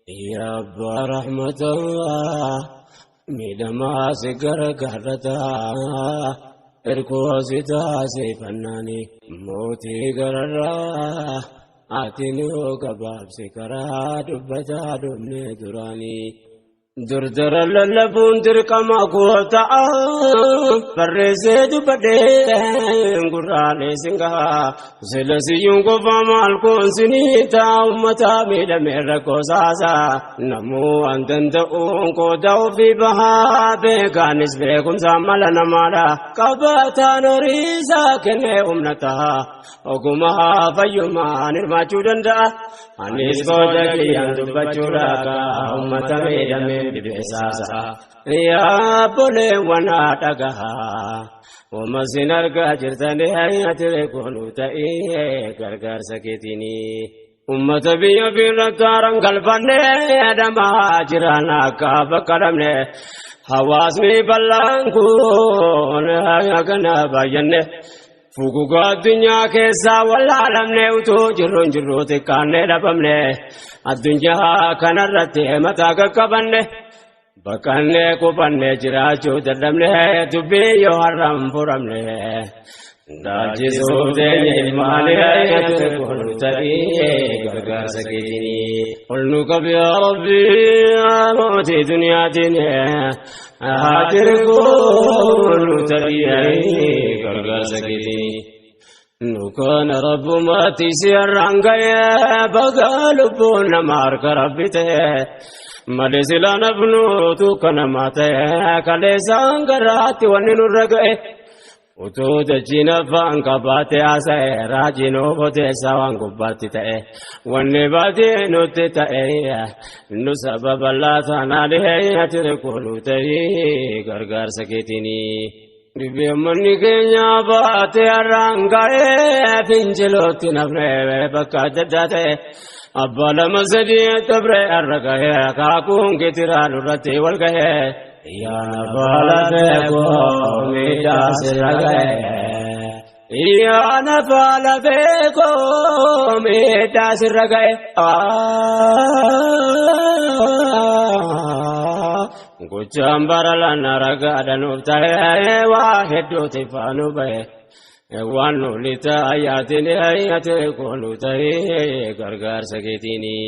يا أبا رحمة الله ميدما سكر كرتا إركوزتا سيفناني موتي قررا آتنو كباب سكرا دبتا دمني دراني دردر للبون دركما قوتا فرزيد بدين قراني سنغا سلسيون قفا الكون سنيتا أمتا ميدا ميركو ساسا نمو أنتن تقون قدو في بها بيكانس بيكم ساملا نمالا كباتا نوريسا كنه أمنتها وقمها فيما نرما چودندا أنيس قوتا كي أنتبا چوراكا أمتا ميدا ميدا بيساسا يا بولي وانا تغا ومسينر جرتني هيا تريكونو تاي غرغر سكيتيني أمة بيا في ركارن قلبني دما جرانا كابكرمني حواسني بلانكون هيا كنا باينه فوقا الدنيا كيسا والعالم نيوتو جرون جروتي كان نبمني الدنيا كان رتي متى كبني بكني كوبني جراچو ددمني تبي يو حرام فرمني داجسو دني مالي يتكون تري غرغر سكيني قلنا كب يا ربي موتي دنيا دني هاجر كون تري غرغر سكيني نكون رب ما تسير عنقيا بقلبون مارك ربته مالسلا نبنو تو كنا ماته كالسان غرات ونن رغئ وتو دجينا فان كبات اسه راجينو بوته سوان غبات تئ وني باتي نوت تئ نو سبب الله تعالى يتركولو تئ غرغر سكيتيني بيبي مني كنيا باتي رانغئ فينجلوت نفره بكا ددته أبا لما سدي تبرئ الرقايا كاكون كتيران الرتي والقايا يا نفال فيكو ميداس الرقايا يا نفال فيكو ميداس الرقايا قجام برلنا رقادا نفتايا واحد تفانو بيه وانو لتا آياتني آياتي كونو تاي غرغر سكيتيني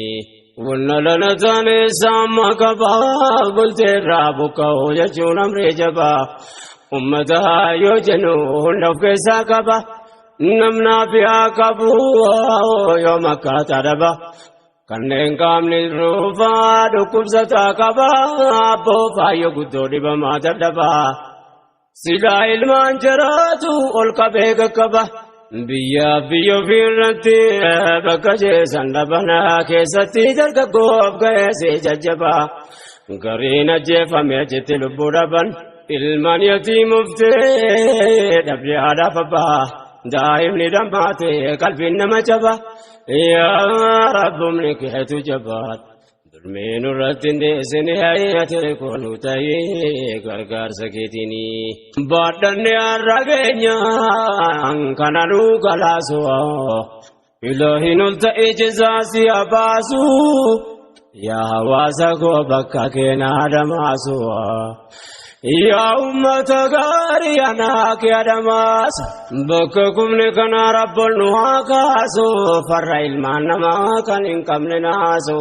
ونلنا تاني ساما كبا قلت رابك وجون امري جبا امتها يوجنو نفكسا كبا نمنا فيها كبو يوم كاتربا كنن كامل روفا دكبستا كبا بوفا يغدو دبا ما تدبا سيدا علمان جراتو القبه كبا بيا بيو فيرتي بكجه سندبنا كيستي درك غوب غيسي ججبا غرينا جفم يجت لبودبن علمان يتيم مفتي دبي هذا فبا دائم ندماتي قلبي نمجبا يا رب منك هتجبات من رتين دسني هاي كونو تاي غرغر سكيتيني بادن يارغنيا كانو كلاسو إلهي نلت إجزاسي أباسو يا واسكو بكاكينا دماسو يا أمة غاري أنا كيادماس بككم لكنا رب النهاكاسو فرائل ما كان إنكم لناسو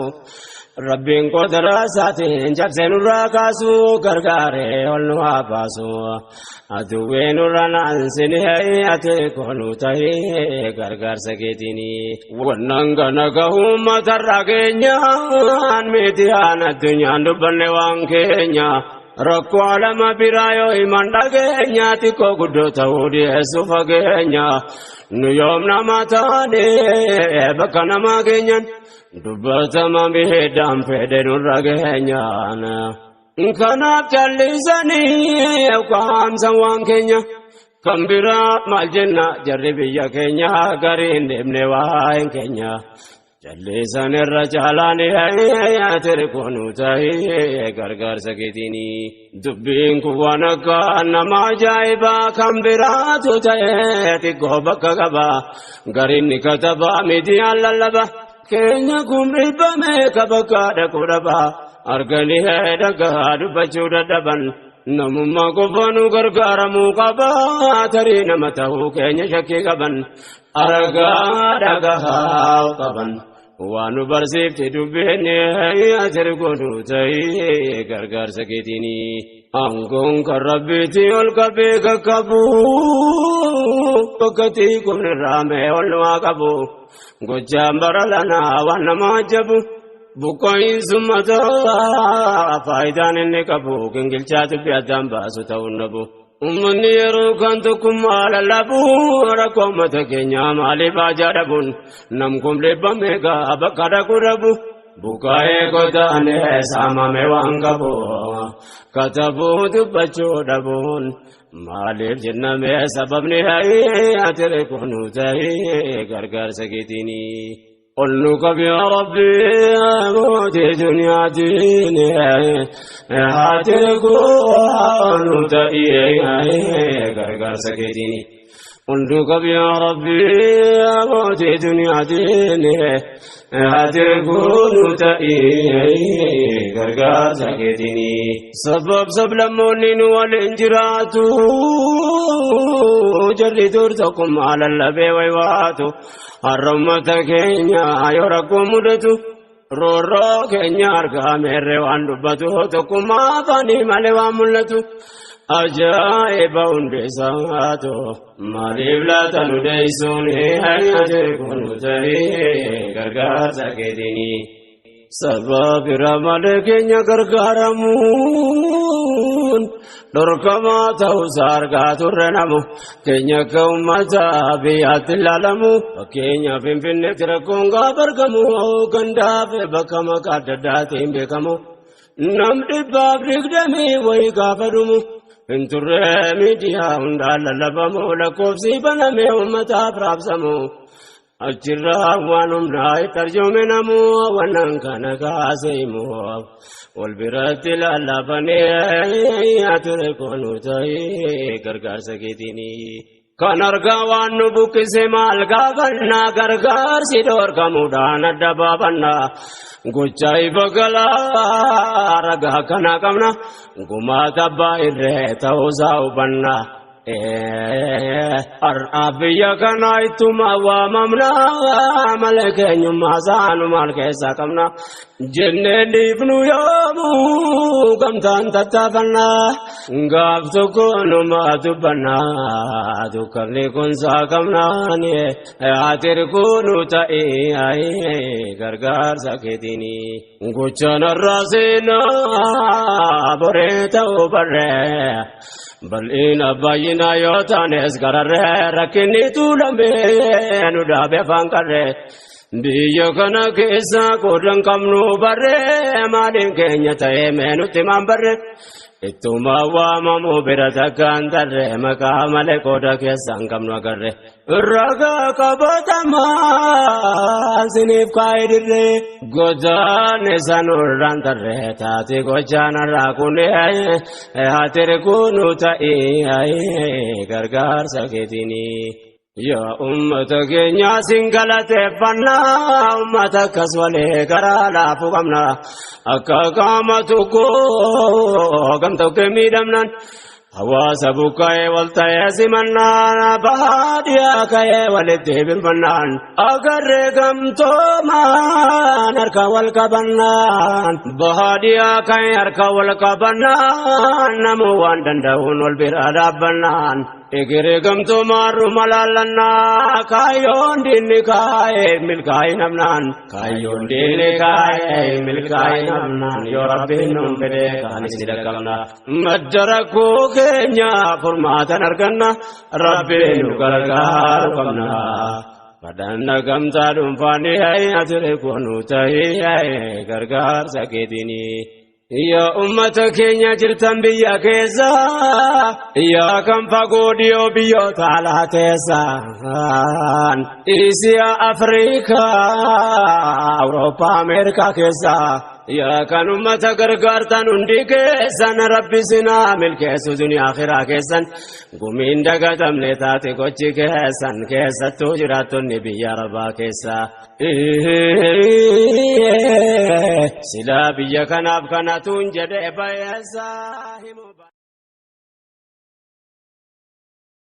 ربين قدرة ساتين جب سنورا كاسو غرغاري ولنوا باسو أدوين رانا سنهي أتكونو تاي غرغر سكيتيني وننغنا كهم تراغينيا ميتيان الدنيا نبني وانكينيا ركو علم برايو إيمان داغينيا تيكو قدو تاودي سوفاغينيا نيوم نماتاني بكنا ماغينيا دبتما بهدام فدن رغينيا كنا جلسني وقام سوان كينيا كمبرا مالجنا جربيا كينيا غارين ابن واين كينيا جلسن الرجالان يا تركونو تاي غرغر سكيتيني دبين كوانا كان ما جايبا كمبرا تو تاي تيكو بكغبا غارين كتبا ميدي الله keenya kumribame kabakada kuraba argani hedaga dubachu dadaban namumma kofanu gargaramu qaba tari namatahu keenya shakki qaban arga daga qaban wanu barsifti dubbene ajr gonu tai gargar saketini angon karabiti ol kabe kabu pakati kun rame ol waqabu gojambaralana wanamajabu bukoin sumata faidan ne kabu gengilchatu biadamba sutawnabu umni yeru kantu kumala labu rakomata kenya mali bajadabun nam kumle bamega abakada kurabu bukae kodane samame wangabu katabu dubacho dabun malib janname sababni hai atere konu tai gargar sakitini qulnu kabi ya rabbi amoti dunya dini atere konu tai gargar sakitini qulnu kabi ya rabbi amoti dunya dini atere konu tai gargar sakitini sabab sablamunin wal injiratu jarri turtakum ala labe waywatu harramata kenya yorakum mudatu roro kenya arga mere wandubatu tokuma fani male wa mulatu ajaiba undesatu malibla tanudaisuni hayate kunutai gargar saketini sabab ramale kenya gargaramun dorkama tau sarga turnamu kenya kaumata biatilalamu kenya pimpinne tirakonga bargamu ganda be bakama kadadati bekamu nam dibab digdami way gafadumu inture media undala labamu lakofsi baname ummata prabsamu ajra wanum rai tarjume namu wanankana kaseimu wal biratil alabane ature konu tai gargar saketini kanarga wanu bukse mal gabanna gargar sidor kamudana dababanna gochai bagala raga kana kamna gumata baire tauzau banna abiya kana ituma wa mamna malake nyuma sanu malke sakamna jenne dibnu yamu kamtan tatafanna ngabtu kono matubana dukarne kun sakamna ne atir kunu tai ai gargar saketini gochana rasena boreta obare bal ina bayina yotanes garare rakini tulame nuda befankare biya kana kesa kodang kamnu bare malin kenya tae menuti mambare ituma wa mamu berata kandare maka male koda kesan kamnu agarre raga kabatama sinif kaidire gojane sanuran tare tati gojana rakune hatere kunu tai gargar saketini ya ummata kenya singalate panna ummata kaswale garala fugamna akakamatu ko gamto kemidamnan hawasa bukai waltaya simanna bahadiya kaya walite bilmanan agarre gamto man arka wal kabannan bahadiya kaya arka wal kabannan namu wandandahun wal biradabannan egere gamto maru malalana kayon dinni kaye milkai namnan kayon dinni kaye milkai namnan yo rabbi num bede kanis didakamna majjaraku kenya furmatan arganna rabbi nu gargar kamna padanna gamta dum fani ay ature konu tai ay gargar saketini ya ummata kenya jirtan biya kesa ya kan fagodiyo biyo talatesa Asia Afrika Europa Amerika kesa يا كان أمة غرغرتن هندي كيسن ربي سنا ملكيس دنيا آخرة كيسن قومين دقتم لتاتي كوچي كيسن كيستو جراتن نبي يا ربا كيسا سلا بيا كناب كناتون جدي بيسا